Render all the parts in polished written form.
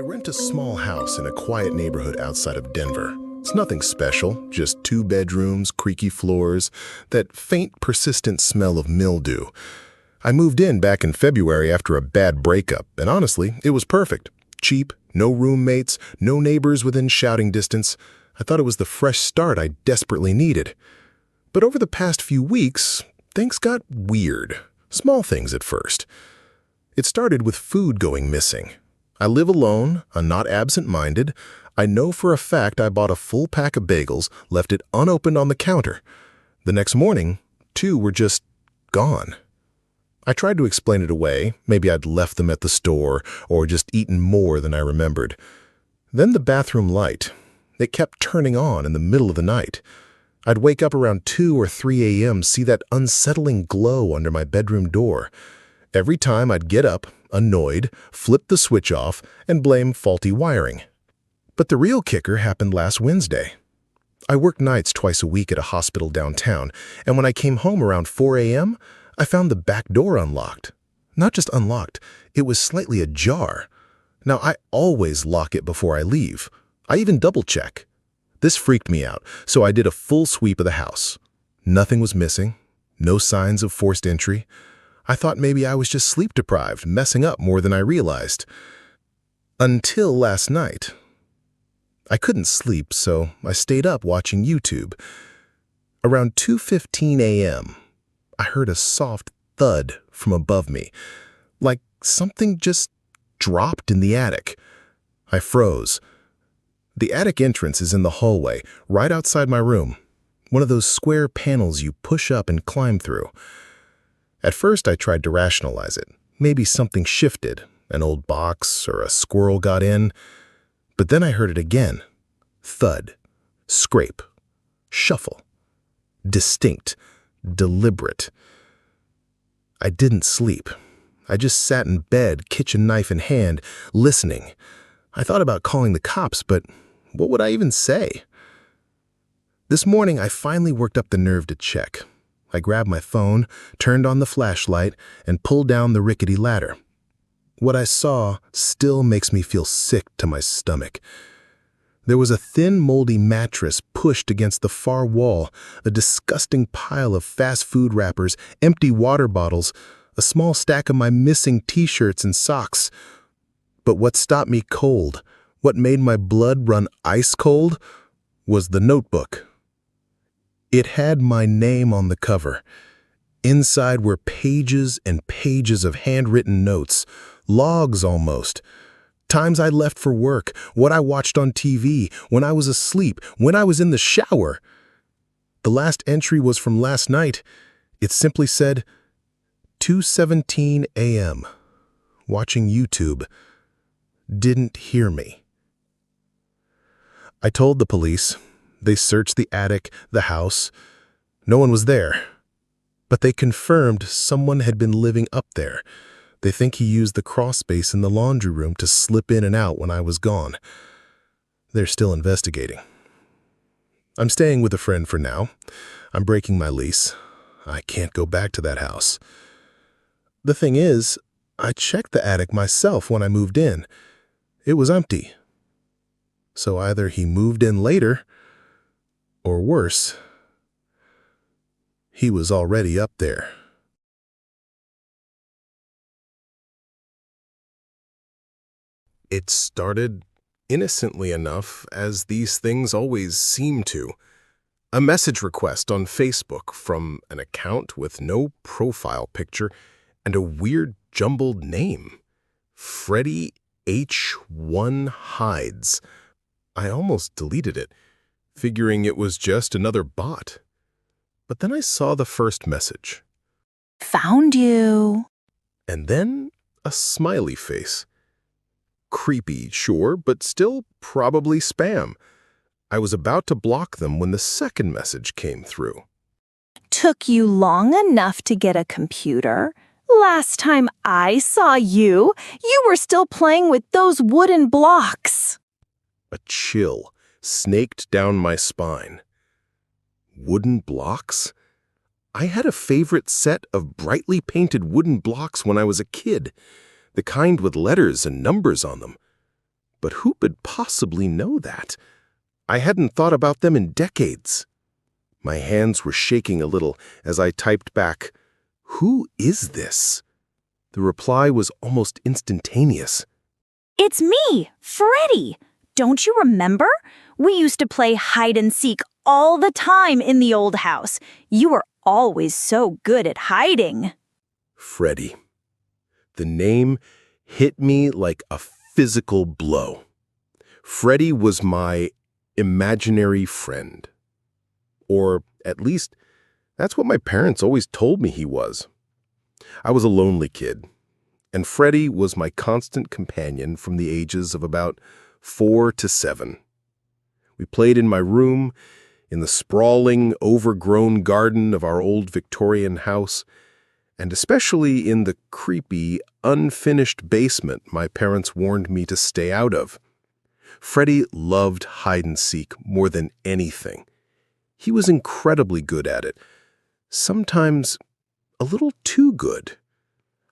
rent a small house in a quiet neighborhood outside of Denver. It's nothing special, just 2 bedrooms, creaky floors, that faint, persistent smell of mildew. I moved in back in February after a bad breakup, and honestly, it was perfect. Cheap, no roommates, no neighbors within shouting distance. I thought it was the fresh start I desperately needed. But over the past few weeks, things got weird. Small things at first. It started with food going missing. I live alone, I'm not absent-minded. I know for a fact I bought a full pack of bagels, left it unopened on the counter. The next morning, 2 were just gone. I tried to explain it away. Maybe I'd left them at the store or just eaten more than I remembered. Then the bathroom light. It kept turning on in the middle of the night. I'd wake up around 2 or 3 a.m., see that unsettling glow under my bedroom door. Every time I'd get up, annoyed, flip the switch off, and blame faulty wiring. But the real kicker happened last Wednesday. I work nights twice a week at a hospital downtown, and when I came home around 4 a.m., I found the back door unlocked. Not just unlocked, it was slightly ajar. Now, I always lock it before I leave. I even double-check. This freaked me out, so I did a full sweep of the house. Nothing was missing, no signs of forced entry. I thought maybe I was just sleep-deprived, messing up more than I realized. Until last night. I couldn't sleep, so I stayed up watching YouTube. Around 2:15 a.m., I heard a soft thud from above me, like something just dropped in the attic. I froze. The attic entrance is in the hallway, right outside my room, one of those square panels you push up and climb through. At first, I tried to rationalize it. Maybe something shifted, an old box or a squirrel got in. But then I heard it again. Thud, scrape, shuffle. Distinct, deliberate. I didn't sleep. I just sat in bed, kitchen knife in hand, listening. I thought about calling the cops, but what would I even say? This morning, I finally worked up the nerve to check. I grabbed my phone, turned on the flashlight, and pulled down the rickety ladder. What I saw still makes me feel sick to my stomach. There was a thin, moldy mattress pushed against the far wall, a disgusting pile of fast food wrappers, empty water bottles, a small stack of my missing t-shirts and socks. But what stopped me cold, what made my blood run ice cold, was the notebook. It had my name on the cover. Inside were pages and pages of handwritten notes, logs almost. Times I left for work, what I watched on TV, when I was asleep, when I was in the shower. The last entry was from last night. It simply said, 2:17 a.m. Watching YouTube. Didn't hear me. I told the police. They searched the attic, the house. No one was there. But they confirmed someone had been living up there. They think he used the crawl space in the laundry room to slip in and out when I was gone. They're still investigating. I'm staying with a friend for now. I'm breaking my lease. I can't go back to that house. The thing is, I checked the attic myself when I moved in. It was empty. So either he moved in later, or worse, he was already up there. It started innocently enough, as these things always seem to. A message request on Facebook from an account with no profile picture and a weird jumbled name. Freddie H1 Hides. I almost deleted it, figuring it was just another bot. But then I saw the first message. Found you. And then a smiley face. Creepy, sure, but still probably spam. I was about to block them when the second message came through. Took you long enough to get a computer? Last time I saw you, you were still playing with those wooden blocks. A chill snaked down my spine. Wooden blocks? I had a favorite set of brightly painted wooden blocks when I was a kid, the kind with letters and numbers on them. But who could possibly know that? I hadn't thought about them in decades. My hands were shaking a little as I typed back, "Who is this?" The reply was almost instantaneous. It's me, Freddie. Don't you remember? We used to play hide and seek all the time in the old house. You were always so good at hiding. Freddie. The name hit me like a physical blow. Freddie was my imaginary friend. Or at least, that's what my parents always told me he was. I was a lonely kid, and Freddie was my constant companion from the ages of about 4 to 7. We played in my room, in the sprawling, overgrown garden of our old Victorian house, and especially in the creepy, unfinished basement my parents warned me to stay out of. Freddie loved hide-and-seek more than anything. He was incredibly good at it, sometimes a little too good.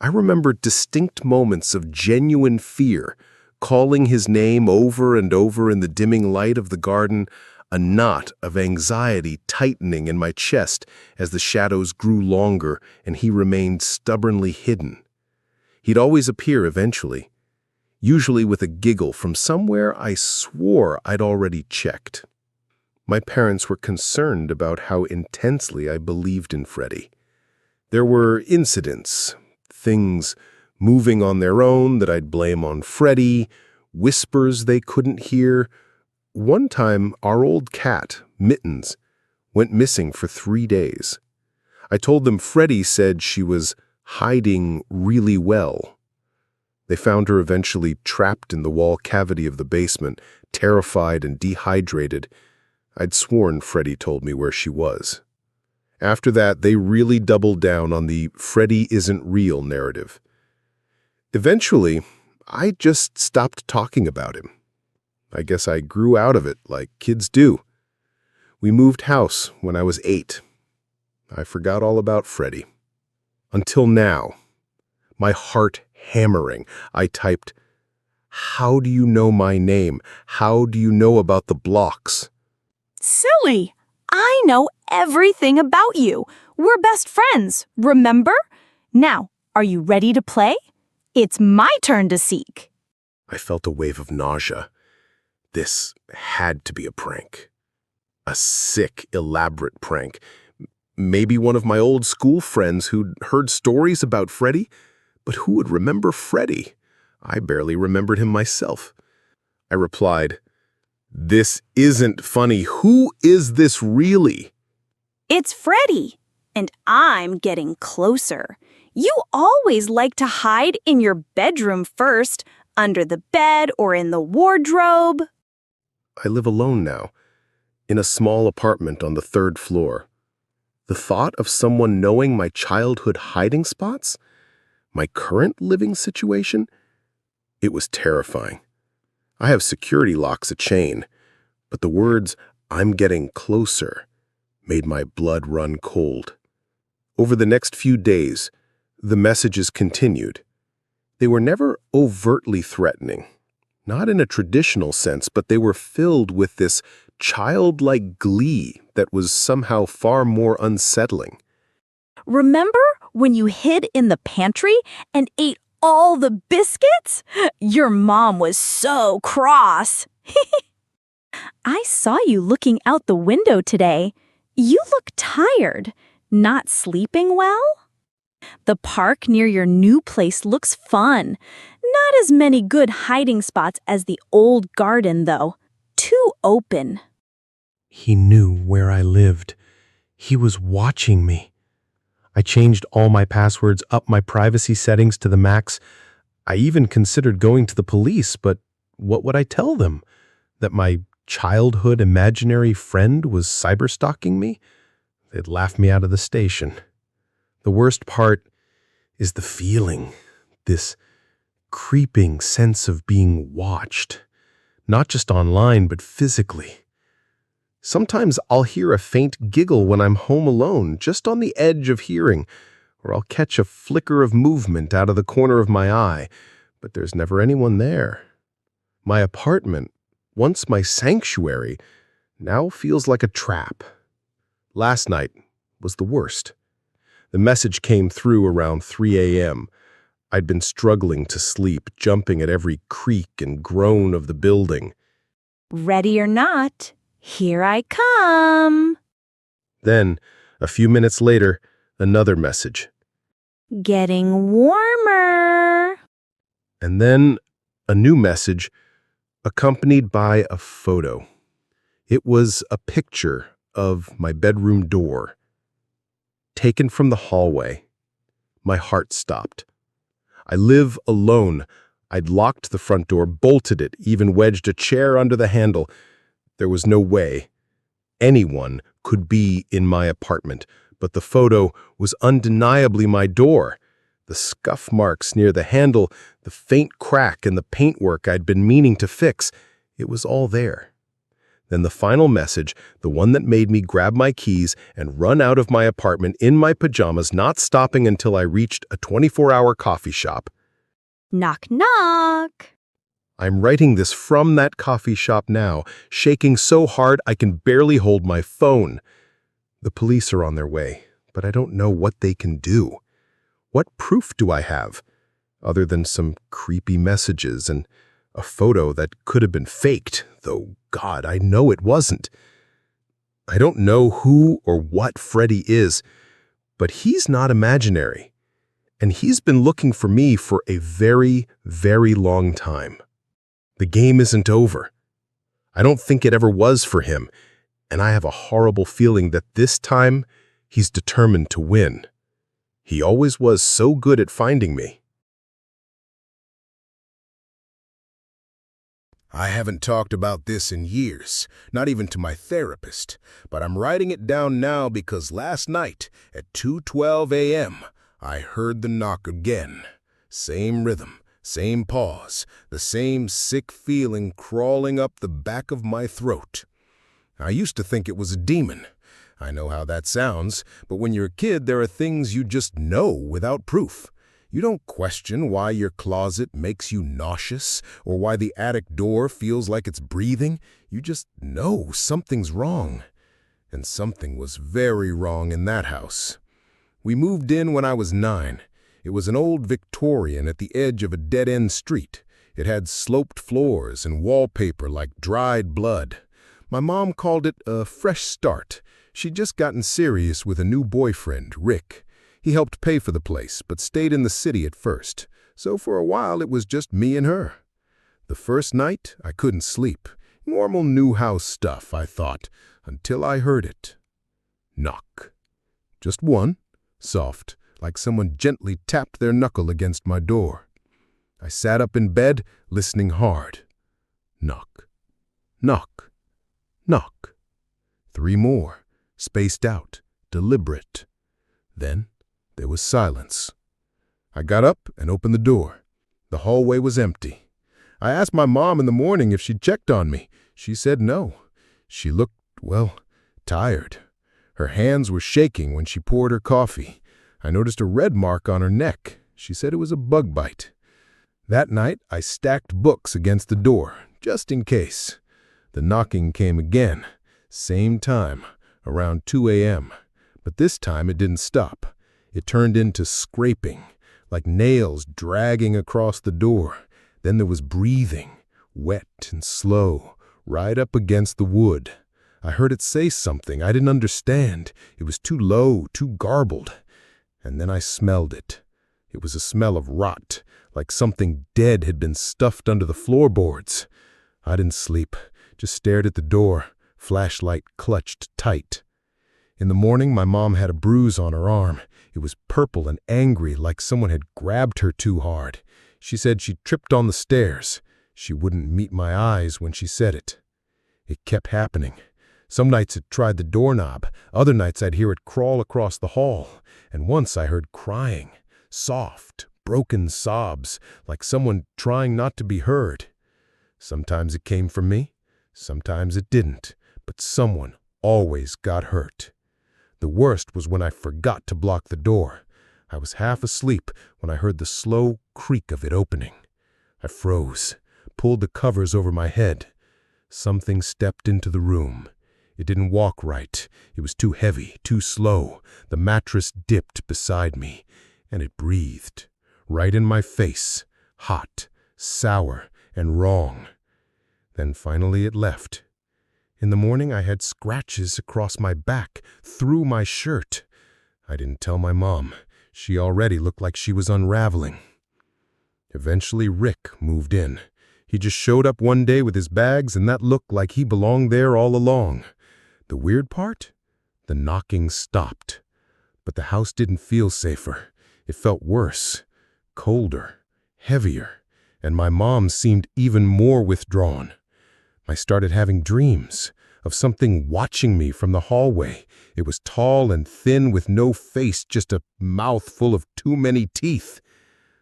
I remember distinct moments of genuine fear, calling his name over and over in the dimming light of the garden, a knot of anxiety tightening in my chest as the shadows grew longer and he remained stubbornly hidden. He'd always appear eventually, usually with a giggle from somewhere I swore I'd already checked. My parents were concerned about how intensely I believed in Freddie. There were incidents, things moving on their own that I'd blame on Freddie, whispers they couldn't hear. One time, our old cat, Mittens, went missing for 3 days. I told them Freddie said she was hiding really well. They found her eventually trapped in the wall cavity of the basement, terrified and dehydrated. I'd sworn Freddie told me where she was. After that, they really doubled down on the Freddie isn't real narrative. Eventually, I just stopped talking about him. I guess I grew out of it like kids do. We moved house when I was 8. I forgot all about Freddie. Until now, my heart hammering, I typed, "How do you know my name? How do you know about the blocks?" Silly! I know everything about you. We're best friends, remember? Now, are you ready to play? It's my turn to seek. I felt a wave of nausea. This had to be a prank. A sick, elaborate prank. Maybe one of my old school friends who'd heard stories about Freddie, but who would remember Freddie? I barely remembered him myself. I replied, "This isn't funny. Who is this really?" It's Freddie, and I'm getting closer. You always like to hide in your bedroom first, under the bed or in the wardrobe. I live alone now, in a small apartment on the 3rd floor. The thought of someone knowing my childhood hiding spots, my current living situation, it was terrifying. I have security locks a chain, but the words, "I'm getting closer," made my blood run cold. Over the next few days, the messages continued. They were never overtly threatening, not in a traditional sense, but they were filled with this childlike glee that was somehow far more unsettling. Remember when you hid in the pantry and ate all the biscuits? Your mom was so cross. I saw you looking out the window today. You look tired. Not sleeping well? The park near your new place looks fun. Not as many good hiding spots as the old garden, though. Too open. He knew where I lived. He was watching me. I changed all my passwords, up my privacy settings to the max. I even considered going to the police, but what would I tell them? That my childhood imaginary friend was cyberstalking me? They'd laugh me out of the station. The worst part is the feeling, this creeping sense of being watched, not just online, but physically. Sometimes I'll hear a faint giggle when I'm home alone, just on the edge of hearing, or I'll catch a flicker of movement out of the corner of my eye, but there's never anyone there. My apartment, once my sanctuary, now feels like a trap. Last night was the worst. The message came through around 3 a.m. I'd been struggling to sleep, jumping at every creak and groan of the building. Ready or not, here I come. Then, a few minutes later, another message. Getting warmer. And then a new message accompanied by a photo. It was a picture of my bedroom door, taken from the hallway. My heart stopped. I live alone. I'd locked the front door, bolted it, even wedged a chair under the handle. There was no way anyone could be in my apartment, but the photo was undeniably my door. The scuff marks near the handle, the faint crack in the paintwork I'd been meaning to fix, it was all there. Then the final message, the one that made me grab my keys and run out of my apartment in my pajamas, not stopping until I reached a 24-hour coffee shop. Knock, knock. I'm writing this from that coffee shop now, shaking so hard I can barely hold my phone. The police are on their way, but I don't know what they can do. What proof do I have, other than some creepy messages and a photo that could have been faked, though, God, I know it wasn't. I don't know who or what Freddy is, but he's not imaginary, and he's been looking for me for a very, very long time. The game isn't over. I don't think it ever was for him, and I have a horrible feeling that this time he's determined to win. He always was so good at finding me. I haven't talked about this in years, not even to my therapist, but I'm writing it down now because last night at 2:12 a.m., I heard the knock again. Same rhythm, same pause, the same sick feeling crawling up the back of my throat. I used to think it was a demon. I know how that sounds, but when you're a kid, there are things you just know without proof. You don't question why your closet makes you nauseous or why the attic door feels like it's breathing. You just know something's wrong. And something was very wrong in that house. We moved in when I was 9. It was an old Victorian at the edge of a dead-end street. It had sloped floors and wallpaper like dried blood. My mom called it a fresh start. She'd just gotten serious with a new boyfriend, Rick. He helped pay for the place, but stayed in the city at first. So for a while, it was just me and her. The first night, I couldn't sleep. Normal new house stuff, I thought, until I heard it. Knock. Just one, soft, like someone gently tapped their knuckle against my door. I sat up in bed, listening hard. Knock. Knock. Knock. 3 more, spaced out, deliberate. Then there was silence. I got up and opened the door. The hallway was empty. I asked my mom in the morning if she'd checked on me. She said no. She looked, well, tired. Her hands were shaking when she poured her coffee. I noticed a red mark on her neck. She said it was a bug bite. That night, I stacked books against the door, just in case. The knocking came again, same time, around 2 a.m. But this time it didn't stop. It turned into scraping, like nails dragging across the door. Then there was breathing, wet and slow, right up against the wood. I heard it say something I didn't understand. It was too low, too garbled. And then I smelled it. It was a smell of rot, like something dead had been stuffed under the floorboards. I didn't sleep, just stared at the door, flashlight clutched tight. In the morning, my mom had a bruise on her arm. It was purple and angry, like someone had grabbed her too hard. She said she tripped on the stairs. She wouldn't meet my eyes when she said it. It kept happening. Some nights it tried the doorknob. Other nights I'd hear it crawl across the hall. And once I heard crying, soft, broken sobs, like someone trying not to be heard. Sometimes it came from me, sometimes it didn't, but someone always got hurt. The worst was when I forgot to block the door. I was half asleep when I heard the slow creak of it opening. I froze, pulled the covers over my head. Something stepped into the room. It didn't walk right. It was too heavy, too slow. The mattress dipped beside me, and it breathed. Right in my face. Hot, sour, and wrong. Then finally it left. In the morning I had scratches across my back, through my shirt. I didn't tell my mom. She already looked like she was unraveling. Eventually Rick moved in. He just showed up one day with his bags, and that looked like he belonged there all along. The weird part? The knocking stopped. But the house didn't feel safer. It felt worse, colder, heavier, and my mom seemed even more withdrawn. I started having dreams of something watching me from the hallway. It was tall and thin with no face, just a mouth full of too many teeth.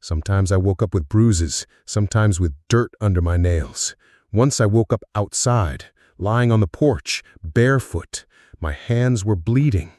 Sometimes I woke up with bruises, sometimes with dirt under my nails. Once I woke up outside, lying on the porch, barefoot. My hands were bleeding.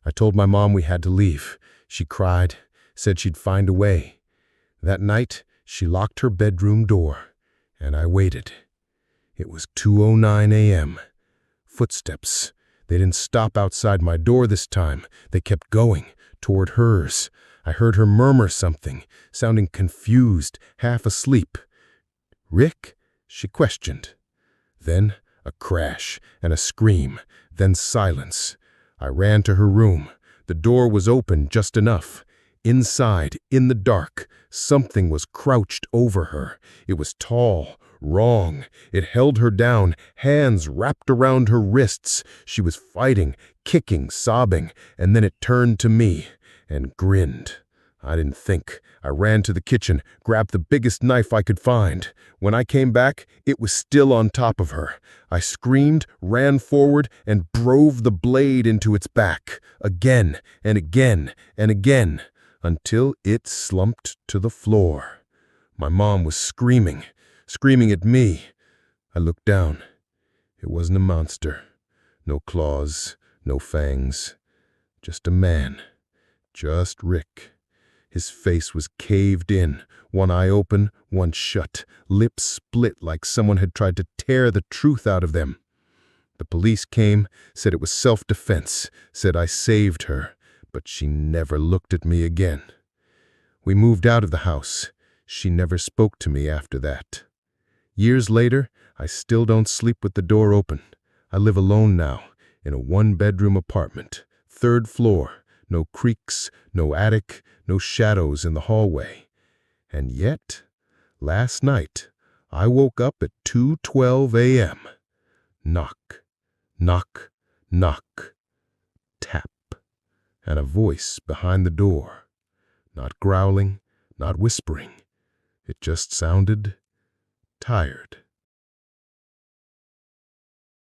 I told my mom we had to leave. She cried, said she'd find a way. That night, she locked her bedroom door, and I waited. It was 2:09 a.m. Footsteps. They didn't stop outside my door this time. They kept going, toward hers. I heard her murmur something, sounding confused, half asleep. "Rick?" she questioned. Then a crash and a scream, then silence. I ran to her room. The door was open just enough. Inside, in the dark, something was crouched over her. It was tall, wrong. It held her down, hands wrapped around her wrists. She was fighting, kicking, sobbing, and then it turned to me and grinned. I didn't think. I ran to the kitchen, grabbed the biggest knife I could find. When I came back, it was still on top of her. I screamed, ran forward, and drove the blade into its back, again and again and again, until it slumped to the floor. My mom was screaming at me. I looked down. It wasn't a monster. No claws, no fangs. Just a man. Just Rick. His face was caved in, one eye open, one shut, lips split like someone had tried to tear the truth out of them. The police came, said it was self-defense, said I saved her, but she never looked at me again. We moved out of the house. She never spoke to me after that. Years later, I still don't sleep with the door open. I live alone now, in a one-bedroom apartment, 3rd floor. No creaks, no attic, no shadows in the hallway. And yet, last night, I woke up at 2:12 a.m. Knock, knock, knock. Tap. And a voice behind the door. Not growling, not whispering. It just sounded tired.